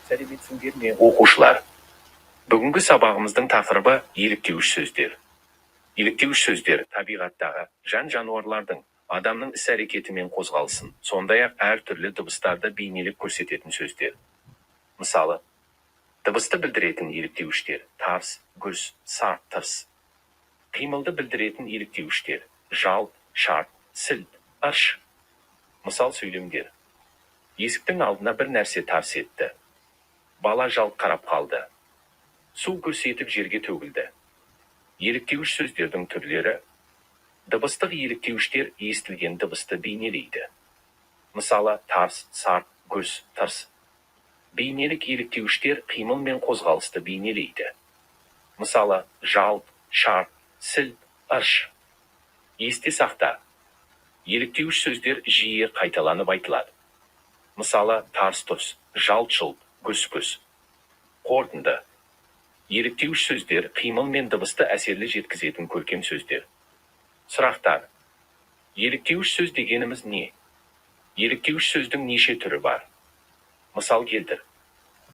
Сәлеметсіңдер ме, оқушылар? Бүгінгі сабағымыздың тақырыбы еліктеуіш сөздер. Еліктеуіш сөздер табиғаттағы жан-жануарлардың адамның іс-әрекетімен қозғалысын, сондай-ақ әртүрлі дыбыстарды бейнелеп көрсететін сөздер. Мысалы, дыбысты білдіретін еліктеуіштер тарс, гүрс, сарт, тырс. Қимылды білдіретін еліктеуіштер жалт, шарт, сілт, ырш. Мысал сөйлемдер. Есіктің алдына бір нәрсе тарс етті. Бала жалт қарап қалды. Су гүрс етіп жерге төгілді. Еліктеуіш сөздердің түрлері. Дыбыстық еліктеуіштер естілген дыбысты бейнелейді. Мысалы, тарс, сарт, гүрс, тырс. Бейнелік еліктеуіштер қимыл мен қозғалысты бейнелейді. Мысалы, жалт, шарт, сілт, ырш. Есте сақта. Еліктеуіш сөздер жиі қайталанып айтылады. Мысалы, тарс-тұрс, жалт-жұлт, гүрс-гүрс. Қорытынды. Еліктеуіш сөздер қимыл мен дыбысты әсерлі жеткізетін көркем сөздер. Сұрақтар. Еліктеуіш сөз дегеніміз не? Еліктеуіш сөздің неше түрі бар? Мысал келтір.